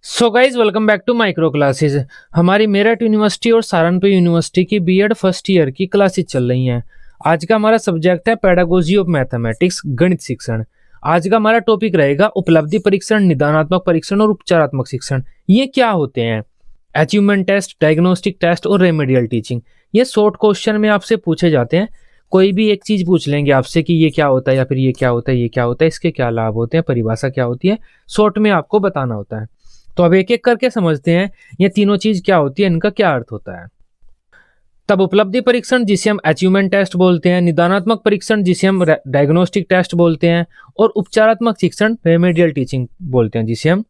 So guys welcome back to micro classes. हमारी Meerut university और Saharanpur university की बीएड फर्स्ट ईयर की क्लासेस चल रही हैं। आज का हमारा सब्जेक्ट है पेडागोजी ऑफ मैथमेटिक्स, गणित शिक्षण। आज का हमारा टॉपिक रहेगा उपलब्धि परीक्षण, निदानात्मक परीक्षण और उपचारात्मक शिक्षण। ये क्या होते हैं? अचीवमेंट टेस्ट, डायग्नोस्टिक टेस्ट और रेमेडियल टीचिंग। ये शॉर्ट क्वेश्चन में आपसे पूछे जाते हैं। कोई भी एक चीज पूछ लेंगे आपसे कि ये क्या होता है या फिर ये क्या होता है, ये क्या होता है, इसके क्या लाभ होते हैं, परिभाषा क्या होती है, शॉर्ट में आपको बताना होता है। तो अब एक एक करके समझते हैं ये तीनों चीज क्या होती है, इनका क्या अर्थ होता है। तब उपलब्धि परीक्षण जिसे हम अचीवमेंट टेस्ट बोलते हैं, निदानात्मक परीक्षण जिसे हम डायग्नोस्टिक टेस्ट बोलते हैं और उपचारात्मक शिक्षण रेमेडियल टीचिंग बोलते हैं जिसे हम।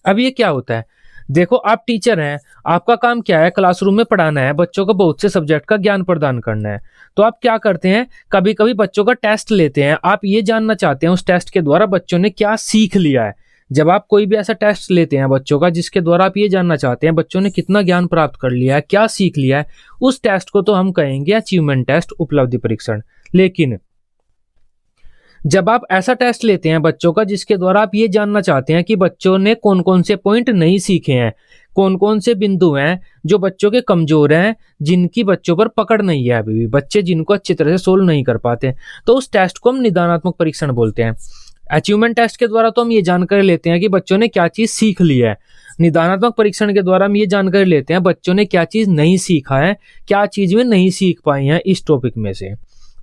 अब ये क्या होता है? देखो, आप टीचर हैं, आपका काम क्या है? क्लासरूम में पढ़ाना है, बच्चों को बहुत से सब्जेक्ट का ज्ञान प्रदान करना है। तो आप क्या करते हैं, कभी कभी बच्चों का टेस्ट लेते हैं। आप ये जानना चाहते हैं उस टेस्ट के द्वारा बच्चों ने क्या सीख लिया है। जब आप कोई भी ऐसा टेस्ट लेते हैं बच्चों का जिसके द्वारा आप ये जानना चाहते हैं बच्चों ने कितना ज्ञान प्राप्त कर लिया है, क्या सीख लिया है, उस टेस्ट को तो हम कहेंगे अचीवमेंट टेस्ट, उपलब्धि परीक्षण। लेकिन जब आप ऐसा टेस्ट लेते हैं बच्चों का जिसके द्वारा आप ये जानना चाहते हैं कि बच्चों ने कौन कौन से पॉइंट नहीं सीखे हैं, कौन कौन से बिंदु हैं जो बच्चों के कमजोर हैं, जिनकी बच्चों पर पकड़ नहीं है, अभी भी बच्चे जिनको अच्छी तरह से सोल्व नहीं कर पाते, तो उस टेस्ट को हम निदानात्मक परीक्षण बोलते हैं। अचीवमेंट टेस्ट के द्वारा तो हम ये जानकारी लेते हैं कि बच्चों ने क्या चीज सीख ली है। निदानात्मक परीक्षण के द्वारा हम ये जानकारी लेते हैं बच्चों ने क्या चीज नहीं सीखा है, क्या चीज में नहीं सीख पाई हैं इस टॉपिक में से।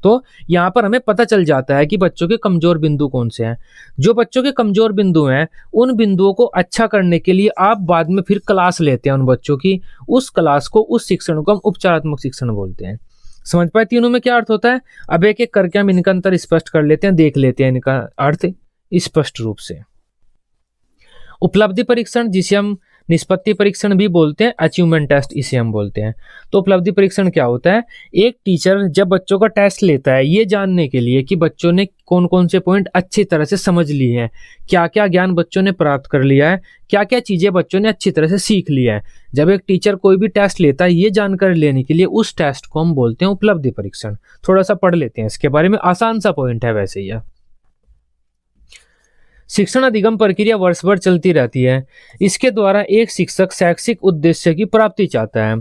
तो यहाँ पर हमें पता चल जाता है कि बच्चों के कमजोर बिंदु कौन से हैं। जो बच्चों के कमजोर बिंदु हैं उन बिंदुओं को अच्छा करने के लिए आप बाद में फिर क्लास लेते हैं उन बच्चों की। उस क्लास को, उस शिक्षण को हम उपचारात्मक शिक्षण बोलते हैं। समझ पाए तीनों में क्या अर्थ होता है? अब एक एक करके हम इनका अंतर स्पष्ट कर लेते हैं, देख लेते हैं इनका अर्थ स्पष्ट रूप से। उपलब्धि परीक्षण जिसे हम निष्पत्ति परीक्षण भी बोलते हैं, अचीवमेंट टेस्ट इसे हम बोलते हैं। तो उपलब्धि परीक्षण क्या होता है? एक टीचर जब बच्चों का टेस्ट लेता है ये जानने के लिए कि बच्चों ने कौन कौन से पॉइंट अच्छी तरह से समझ लिए हैं, क्या क्या ज्ञान बच्चों ने प्राप्त कर लिया है, क्या क्या चीजें बच्चों ने अच्छी तरह से सीख लिया है। जब एक टीचर कोई भी टेस्ट लेता है ये जानकारी लेने के लिए उस टेस्ट को हम बोलते हैं उपलब्धि परीक्षण। थोड़ा सा पढ़ लेते हैं इसके बारे में, आसान सा पॉइंट है वैसे ही। शिक्षण अधिगम प्रक्रिया वर्ष भर चलती रहती है। इसके द्वारा एक शिक्षक शैक्षिक उद्देश्य की प्राप्ति चाहता है।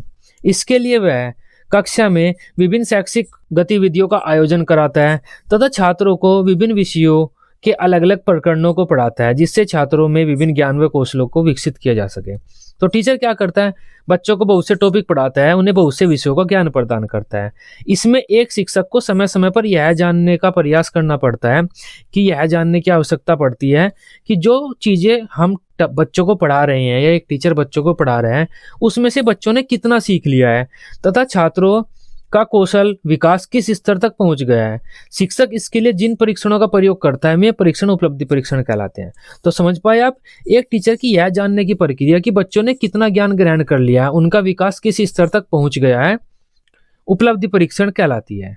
इसके लिए वह कक्षा में विभिन्न शैक्षिक गतिविधियों का आयोजन कराता है तथा छात्रों को विभिन्न विषयों के अलग अलग प्रकरणों को पढ़ाता है जिससे छात्रों में विभिन्न ज्ञान व कौशलों को विकसित किया जा सके। तो टीचर क्या करता है? बच्चों को बहुत से टॉपिक पढ़ाता है, उन्हें बहुत से विषयों का ज्ञान प्रदान करता है। इसमें एक शिक्षक को समय समय पर यह जानने का प्रयास करना पड़ता है कि यह जानने की आवश्यकता पड़ती है कि जो चीजें हम बच्चों को पढ़ा रहे हैं या एक टीचर बच्चों को पढ़ा रहे हैं उसमें से बच्चों ने कितना सीख लिया है तथा छात्रों का कौशल विकास किस स्तर तक पहुंच गया है। शिक्षक इसके लिए जिन परीक्षणों का प्रयोग करता है वे परीक्षण उपलब्धि परीक्षण कहलाते हैं। तो समझ पाए आप, एक टीचर की यह जानने की प्रक्रिया कि बच्चों ने कितना ज्ञान ग्रहण कर लिया है, उनका विकास किस स्तर तक पहुंच गया है, उपलब्धि परीक्षण कहलाती है।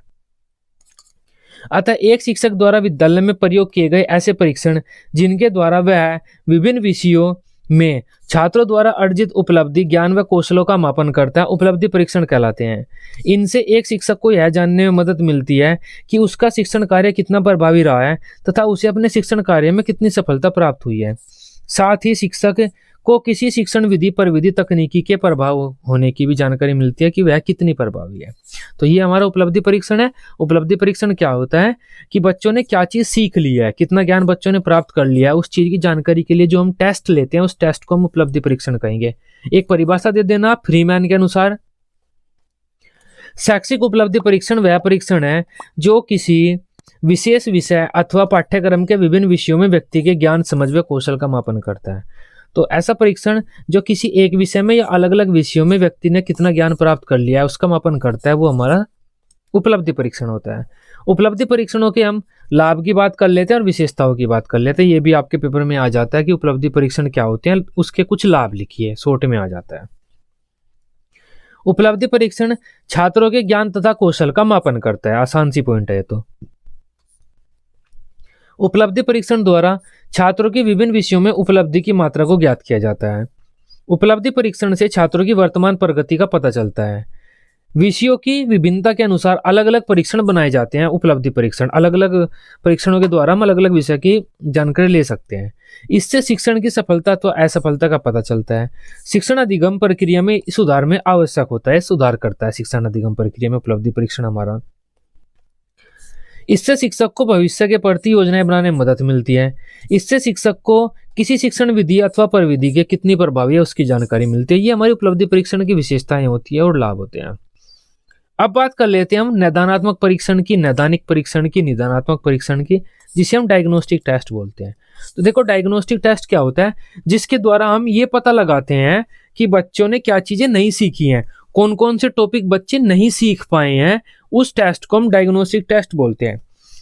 अतः एक शिक्षक द्वारा विद्यालय में प्रयोग किए गए ऐसे परीक्षण जिनके द्वारा वह विभिन्न विषयों में छात्रों द्वारा अर्जित उपलब्धि, ज्ञान व कौशलों का मापन करता है, उपलब्धि परीक्षण कहलाते हैं। इनसे एक शिक्षक को यह जानने में मदद मिलती है कि उसका शिक्षण कार्य कितना प्रभावी रहा है तथा उसे अपने शिक्षण कार्य में कितनी सफलता प्राप्त हुई है। साथ ही शिक्षक को किसी शिक्षण विधि पर विधि तकनीकी के प्रभाव होने की भी जानकारी मिलती है कि वह कितनी प्रभावी है। तो ये हमारा उपलब्धि परीक्षण है। उपलब्धि परीक्षण क्या होता है कि बच्चों ने क्या चीज सीख ली है, कितना ज्ञान बच्चों ने प्राप्त कर लिया है, उस चीज की जानकारी के लिए जो हम टेस्ट लेते हैं उस टेस्ट को हम उपलब्धि परीक्षण कहेंगे। एक परिभाषा दे देना फ्रीमैन के अनुसार। शैक्षिक उपलब्धि परीक्षण वह परीक्षण है जो किसी विशेष विषय अथवा पाठ्यक्रम के विभिन्न विषयों में व्यक्ति के ज्ञान, समझ व कौशल का मापन करता है। तो ऐसा परीक्षण जो किसी एक विषय में या अलग अलग विषयों में व्यक्ति ने कितना ज्ञान प्राप्त कर लिया है उसका मापन करता है, वो हमारा उपलब्धि परीक्षण होता है। उपलब्धि परीक्षणों के हम लाभ की बात कर लेते हैं और विशेषताओं की बात कर लेते हैं। ये भी आपके पेपर में आ जाता है कि उपलब्धि परीक्षण क्या होते हैं, उसके कुछ लाभ लिखिए, शॉर्ट में आ जाता है। उपलब्धि परीक्षण छात्रों के ज्ञान तथा कौशल का मापन करता है। आसान सी पॉइंट है ये तो। उपलब्धि परीक्षण द्वारा छात्रों की विभिन्न विषयों में उपलब्धि की मात्रा को ज्ञात किया जाता है। उपलब्धि परीक्षण से छात्रों की वर्तमान प्रगति का पता चलता है। विषयों की विभिन्नता के अनुसार अलग अलग परीक्षण बनाए जाते हैं। उपलब्धि परीक्षण, अलग अलग परीक्षणों के द्वारा हम अलग अलग विषय की जानकारी ले सकते हैं। इससे शिक्षण की सफलता तो असफलता का पता चलता है। शिक्षण अधिगम प्रक्रिया में सुधार में आवश्यक होता है, सुधार करता है शिक्षण अधिगम प्रक्रिया में उपलब्धि परीक्षण हमारा। इससे शिक्षक को भविष्य के प्रति योजनाएं बनाने में मदद मिलती है। इससे शिक्षक को किसी शिक्षण विधि अथवा प्रविधि के कितनी प्रभावी है उसकी जानकारी मिलती है। ये हमारी उपलब्धि परीक्षण की विशेषताएं होती है और लाभ होते हैं। अब बात कर लेते हैं हम निदानात्मक परीक्षण की, नैदानिक परीक्षण की, निदानात्मक परीक्षण की, जिसे हम डायग्नोस्टिक टेस्ट बोलते हैं। तो देखो डायग्नोस्टिक टेस्ट क्या होता है, जिसके द्वारा हम ये पता लगाते हैं कि बच्चों ने क्या चीजें नहीं सीखी हैं, कौन कौन से टॉपिक बच्चे नहीं सीख पाए हैं, उस टेस्ट को हम डायग्नोस्टिक टेस्ट बोलते हैं।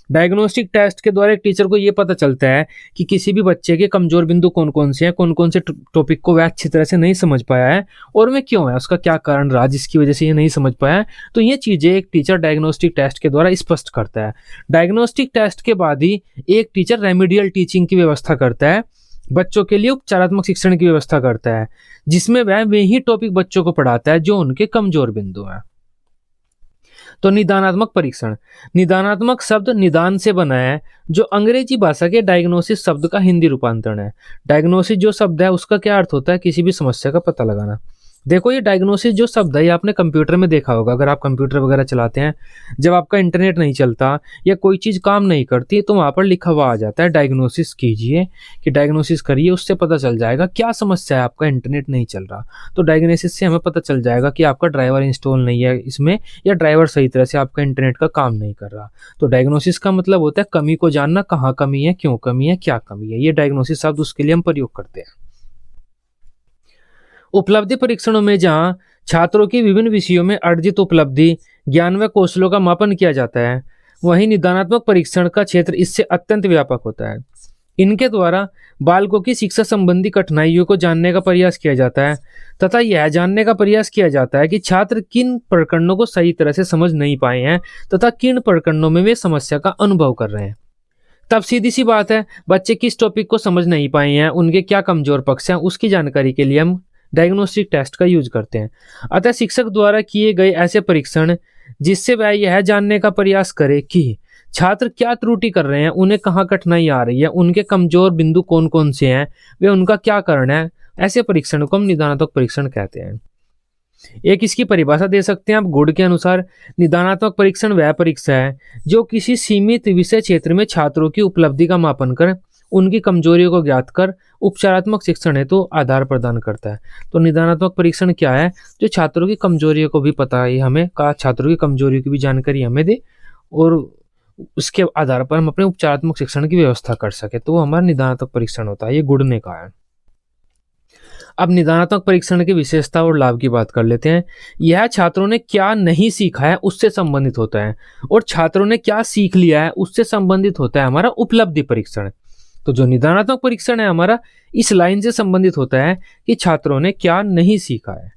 डायग्नोस्टिक टेस्ट के द्वारा एक टीचर को ये पता चलता है कि किसी भी बच्चे के कमजोर बिंदु कौन कौन से हैं, कौन कौन से टॉपिक को वह अच्छी तरह से नहीं समझ पाया है और वह क्यों है, उसका क्या कारण रहा जिसकी वजह से ये नहीं समझ पाया है। तो ये चीजें एक टीचर डायग्नोस्टिक टेस्ट के द्वारा स्पष्ट करता है। डायग्नोस्टिक टेस्ट के बाद ही एक टीचर रेमेडियल टीचिंग की व्यवस्था करता है, बच्चों के लिए उपचारात्मक शिक्षण की व्यवस्था करता है, जिसमें वह वही टॉपिक बच्चों को पढ़ाता है जो उनके कमजोर बिंदु हैं। तो निदानात्मक परीक्षण, निदानात्मक शब्द निदान से बना है, जो अंग्रेजी भाषा के डायग्नोसिस शब्द का हिंदी रूपांतरण है। डायग्नोसिस जो शब्द है उसका क्या अर्थ होता है, किसी भी समस्या का पता लगाना। देखो ये डायग्नोसिस जो शब्द है ये आपने कंप्यूटर में देखा होगा, अगर आप कंप्यूटर वगैरह चलाते हैं, जब आपका इंटरनेट नहीं चलता या कोई चीज़ काम नहीं करती तो वहाँ पर लिखा हुआ आ जाता है डायग्नोसिस कीजिए, कि डायग्नोसिस करिए, उससे पता चल जाएगा क्या समस्या है, आपका इंटरनेट नहीं चल रहा। तो डायग्नोसिस से हमें पता चल जाएगा कि आपका ड्राइवर इंस्टॉल नहीं है इसमें, या ड्राइवर सही तरह से आपका इंटरनेट का काम नहीं कर रहा। तो डायग्नोसिस का मतलब होता है कमी को जानना, कहाँ कमी है, क्यों कमी है, क्या कमी है। ये डायग्नोसिस शब्द उसके लिए हम प्रयोग करते हैं। उपलब्धि परीक्षणों में जहां छात्रों की विभिन्न विषयों में अर्जित उपलब्धि, ज्ञान व कौशलों का मापन किया जाता है, वहीं निदानात्मक परीक्षण का क्षेत्र इससे अत्यंत व्यापक होता है। इनके द्वारा बालकों की शिक्षा संबंधी कठिनाइयों को जानने का प्रयास किया जाता है तथा यह जानने का प्रयास किया जाता है कि छात्र किन प्रकरणों को सही तरह से समझ नहीं पाए हैं तथा किन प्रकरणों में वे समस्या का अनुभव कर रहे हैं। तब सीधी सी बात है, बच्चे किस टॉपिक को समझ नहीं पाए हैं, उनके क्या कमजोर पक्ष हैं, उसकी जानकारी के लिए हम डायग्नोस्टिक टेस्ट का यूज करते हैं। अतः शिक्षक द्वारा किए गए ऐसे परीक्षण जिससे वह यह जानने का प्रयास करे कि छात्र क्या त्रुटि कर रहे हैं, उन्हें कहाँ कठिनाई आ रही है, उनके कमजोर बिंदु कौन कौन से हैं, वे उनका क्या कारण है, ऐसे परीक्षण को हम निदानात्मक परीक्षण कहते हैं। एक इसकी परिभाषा दे सकते हैं आप गुड के अनुसार, निदानात्मक परीक्षण वह परीक्षा है जो किसी सीमित विषय क्षेत्र में छात्रों की उपलब्धि का मापन कर उनकी कमजोरियों को ज्ञात कर उपचारात्मक शिक्षण हेतु आधार प्रदान करता है। तो निदानात्मक परीक्षण क्या है, जो छात्रों की कमजोरियों को भी पता है हमें, का छात्रों की कमजोरियों की भी जानकारी हमें दे और उसके आधार पर हम अपने उपचारात्मक शिक्षण की व्यवस्था कर सके, तो वो हमारा निदानात्मक परीक्षण होता है। ये गुड ने कहा है। अब निदानात्मक परीक्षण की विशेषता और लाभ की बात कर लेते हैं। यह छात्रों ने क्या नहीं सीखा है उससे संबंधित होता है और छात्रों ने क्या सीख लिया है उससे संबंधित होता है हमारा उपलब्धि परीक्षण। तो जो निदानात्मक परीक्षण है हमारा इस लाइन से संबंधित होता है कि छात्रों ने क्या नहीं सीखा है।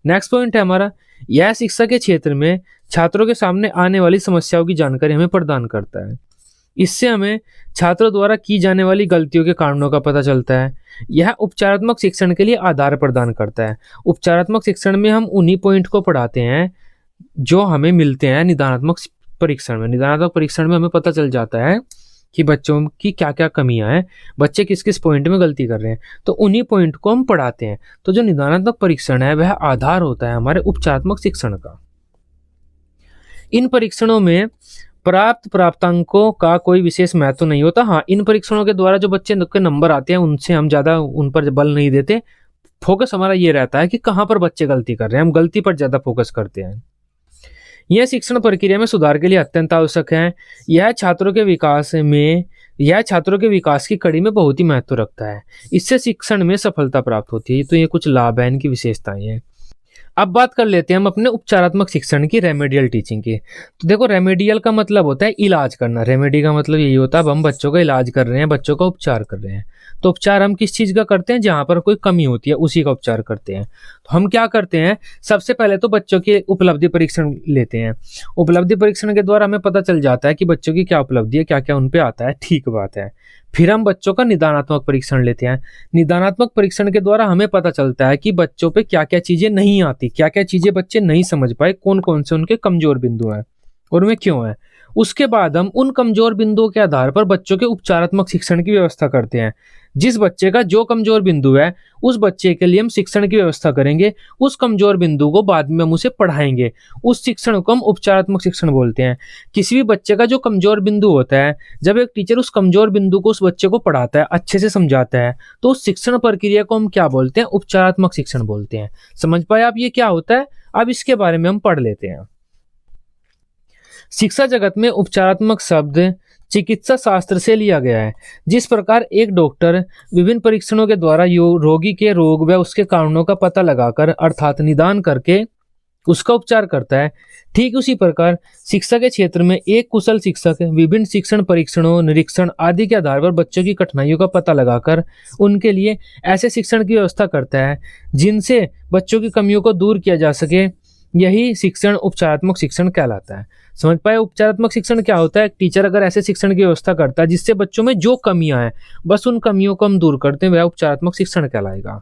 नेक्स्ट पॉइंट है हमारा, यह शिक्षा के क्षेत्र में छात्रों के सामने आने वाली समस्याओं की जानकारी हमें प्रदान करता है। इससे हमें छात्रों द्वारा की जाने वाली गलतियों के कारणों का पता चलता है। यह उपचारात्मक शिक्षण के लिए आधार प्रदान करता है। उपचारात्मक शिक्षण में हम उन्हीं पॉइंट को पढ़ाते हैं जो हमें मिलते हैं निदानात्मक परीक्षण में। निदानात्मक परीक्षण में हमें पता चल जाता है कि बच्चों की क्या क्या कमियां हैं, बच्चे किस किस पॉइंट में गलती कर रहे हैं, तो उन्हीं पॉइंट को हम पढ़ाते हैं। तो जो निदानात्मक परीक्षण है वह आधार होता है हमारे उपचारात्मक शिक्षण का। इन परीक्षणों में प्राप्तांकों का कोई विशेष महत्व नहीं होता। हाँ, इन परीक्षणों के द्वारा जो बच्चे के नंबर आते हैं उनसे हम ज़्यादा उन पर बल नहीं देते। फोकस हमारा ये रहता है कि कहाँ पर बच्चे गलती कर रहे हैं, हम गलती पर ज़्यादा फोकस करते हैं। यह शिक्षण प्रक्रिया में सुधार के लिए अत्यंत आवश्यक है। यह छात्रों के विकास की कड़ी में बहुत ही महत्व रखता है। इससे शिक्षण में सफलता प्राप्त होती है। तो ये कुछ लाभ है, इनकी विशेषताएं हैं। अब बात कर लेते हैं हम अपने उपचारात्मक शिक्षण की, रेमेडियल टीचिंग की। तो देखो रेमेडियल का मतलब होता है इलाज करना। रेमेडी का मतलब यही होता है अब हम बच्चों का इलाज कर रहे हैं, बच्चों का उपचार कर रहे हैं। तो उपचार हम किस चीज़ का करते हैं, जहाँ पर कोई कमी होती है उसी का उपचार करते हैं। तो हम क्या करते हैं, सबसे पहले तो बच्चों की उपलब्धि परीक्षण लेते हैं। उपलब्धि परीक्षण के द्वारा हमें पता चल जाता है कि बच्चों की क्या उपलब्धि है, क्या क्या उन पे आता है। ठीक बात है। फिर हम बच्चों का निदानात्मक परीक्षण लेते हैं। निदानात्मक परीक्षण के द्वारा हमें पता चलता है कि बच्चों पे क्या क्या चीजें नहीं आती, क्या क्या चीजें बच्चे नहीं समझ पाए, कौन कौन से उनके कमजोर बिंदु हैं और वे क्यों हैं। उसके बाद हम उन कमजोर बिंदुओं के आधार पर बच्चों के उपचारात्मक शिक्षण की व्यवस्था करते हैं। जिस बच्चे का जो कमजोर बिंदु है उस बच्चे के लिए हम शिक्षण की व्यवस्था करेंगे, उस कमजोर बिंदु को बाद में हम उसे पढ़ाएंगे। उस शिक्षण को हम उपचारात्मक शिक्षण बोलते हैं। किसी भी बच्चे का जो कमजोर बिंदु होता है, जब एक टीचर उस कमजोर बिंदु को उस बच्चे को पढ़ाता है, अच्छे से समझाता है, तो उस शिक्षण प्रक्रिया को हम क्या बोलते हैं? उपचारात्मक शिक्षण बोलते हैं। समझ पाए आप ये क्या होता है? अब इसके बारे में हम पढ़ लेते हैं। शिक्षा जगत में उपचारात्मक शब्द चिकित्सा शास्त्र से लिया गया है। जिस प्रकार एक डॉक्टर विभिन्न परीक्षणों के द्वारा रोगी के रोग व उसके कारणों का पता लगाकर अर्थात निदान करके उसका उपचार करता है, ठीक उसी प्रकार शिक्षा के क्षेत्र में एक कुशल शिक्षक विभिन्न शिक्षण परीक्षणों, निरीक्षण आदि के आधार पर बच्चों की कठिनाइयों का पता लगाकर उनके लिए ऐसे शिक्षण की व्यवस्था करता है जिनसे बच्चों की कमियों को दूर किया जा सके। यही शिक्षण उपचारात्मक शिक्षण कहलाता है। समझ पाए उपचारात्मक शिक्षण क्या होता है? टीचर अगर ऐसे शिक्षण की व्यवस्था करता है जिससे बच्चों में जो कमियां हैं बस उन कमियों को हम दूर करते हैं, वह उपचारात्मक शिक्षण कहलाएगा।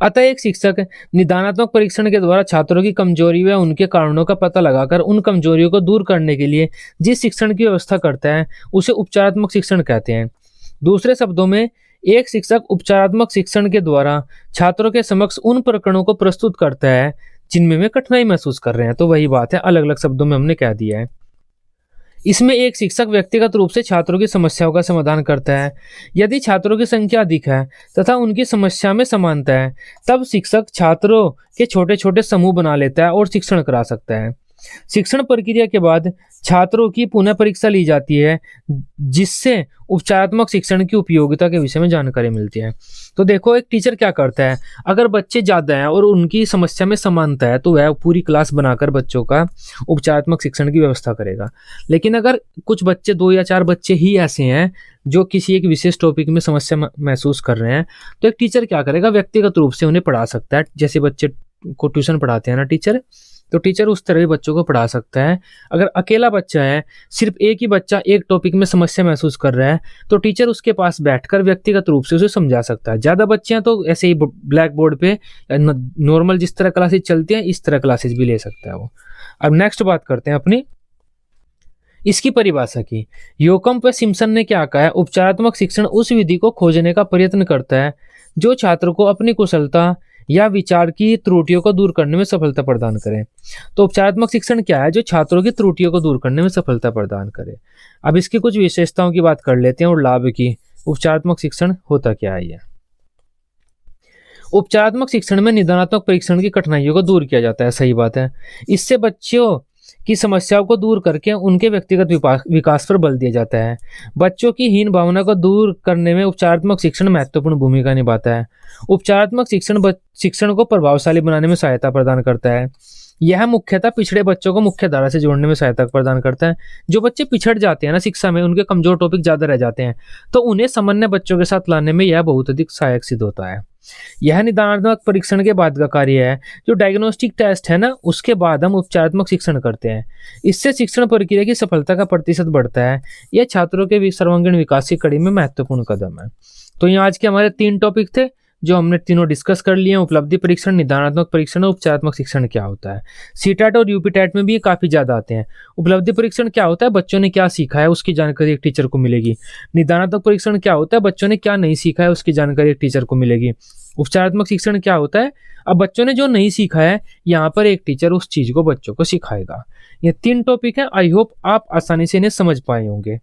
अतः एक शिक्षक निदानात्मक परीक्षण के द्वारा छात्रों की कमजोरी व उनके कारणों का पता लगाकर उन कमजोरियों को दूर करने के लिए जिस शिक्षण की व्यवस्था करता है उसे उपचारात्मक शिक्षण कहते हैं। दूसरे शब्दों में एक शिक्षक उपचारात्मक शिक्षण के द्वारा छात्रों के समक्ष उन प्रकरणों को प्रस्तुत करता है जिनमें वे कठिनाई महसूस कर रहे हैं। तो वही बात है, अलग अलग शब्दों में हमने कह दिया है। इसमें एक शिक्षक व्यक्तिगत रूप से छात्रों की समस्याओं का समाधान करता है। यदि छात्रों की संख्या अधिक है तथा उनकी समस्या में समानता है, तब शिक्षक छात्रों के छोटे छोटे समूह बना लेता है और शिक्षण करा सकता है। शिक्षण प्रक्रिया के बाद छात्रों की पुनः परीक्षा ली जाती है जिससे उपचारात्मक शिक्षण की उपयोगिता के विषय में जानकारी मिलती है। तो देखो एक टीचर क्या करता है, अगर बच्चे ज़्यादा हैं और उनकी समस्या में समानता है तो वह पूरी क्लास बनाकर बच्चों का उपचारात्मक शिक्षण की व्यवस्था करेगा। लेकिन अगर कुछ बच्चे 2 या 4 बच्चे ही ऐसे हैं जो किसी एक विशेष टॉपिक में समस्या महसूस कर रहे हैं, तो एक टीचर क्या करेगा? व्यक्तिगत रूप से उन्हें पढ़ा सकता है। जैसे बच्चे को ट्यूशन पढ़ाते हैं ना टीचर, तो टीचर उस तरह बच्चों को पढ़ा सकता है। अगर अकेला बच्चा है, सिर्फ एक ही बच्चा एक टॉपिक में समस्या महसूस कर रहा है, तो टीचर उसके पास बैठकर व्यक्तिगत रूप से उसे समझा सकता है। ज़्यादा बच्चे हैं तो ऐसे ही ब्लैक बोर्ड पे नॉर्मल जिस तरह क्लासेज चलती हैं इस तरह क्लासेज भी ले सकता है वो। अब नेक्स्ट बात करते हैं अपनी इसकी परिभाषा की। योकम्प व सिम्पसन ने क्या कहा है? उपचारात्मक शिक्षण उस विधि को खोजने का प्रयत्न करता है जो छात्र को अपनी कुशलता या विचार की त्रुटियों को दूर करने में सफलता प्रदान करे। तो उपचारात्मक शिक्षण क्या है? जो छात्रों की त्रुटियों को दूर करने में सफलता प्रदान करे। अब इसकी कुछ विशेषताओं की बात कर लेते हैं और लाभ की। उपचारात्मक शिक्षण होता क्या है? उपचारात्मक शिक्षण में निदानात्मक परीक्षण की कठिनाइयों को दूर किया जाता है। सही बात है। इससे बच्चों की समस्याओं को दूर करके उनके व्यक्तिगत विकास पर बल दिया जाता है। बच्चों की हीन भावना को दूर करने में उपचारात्मक शिक्षण महत्वपूर्ण भूमिका निभाता है। उपचारात्मक शिक्षण को प्रभावशाली बनाने में सहायता प्रदान करता है। यह मुख्यतः पिछड़े बच्चों को मुख्य धारा से जोड़ने में सहायता प्रदान करता है। जो बच्चे पिछड़ जाते हैं ना शिक्षा में, उनके कमजोर टॉपिक ज्यादा रह जाते हैं, तो उन्हें सामान्य बच्चों के साथ लाने में यह बहुत अधिक सहायक सिद्ध होता है। यह निदानात्मक परीक्षण के बाद का कार्य है। जो डायग्नोस्टिक टेस्ट है ना, उसके बाद हम उपचारात्मक शिक्षण करते हैं। इससे शिक्षण प्रक्रिया की सफलता का प्रतिशत बढ़ता है। यह छात्रों के सर्वांगीण विकास की कड़ी में महत्वपूर्ण कदम है। तो ये आज के हमारे 3 टॉपिक थे जो हमने तीनों डिस्कस कर लिए हैं। उपलब्धि परीक्षण, निदानात्मक परीक्षण और उपचारात्मक शिक्षण क्या होता है। सीटेट और यूपीटेट में भी ये काफी ज्यादा आते हैं। उपलब्धि परीक्षण क्या होता है? बच्चों ने क्या सीखा है उसकी जानकारी एक टीचर को मिलेगी। निदानात्मक परीक्षण क्या होता है? बच्चों ने क्या नहीं सीखा है उसकी जानकारी एक टीचर को मिलेगी। उपचारात्मक शिक्षण क्या होता है? अब बच्चों ने जो नहीं सीखा है यहाँ पर एक टीचर उस चीज को बच्चों को सिखाएगा। ये 3 टॉपिक हैं। आई होप आप आसानी से इन्हें समझ पाए होंगे।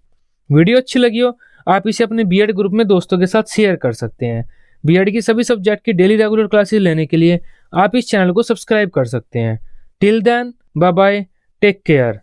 वीडियो अच्छी लगी हो आप इसे अपने बीएड ग्रुप में दोस्तों के साथ शेयर कर सकते हैं। बीएड की सभी सब्जेक्ट की डेली रेगुलर क्लासेस लेने के लिए आप इस चैनल को सब्सक्राइब कर सकते हैं। Till then, bye bye, take care.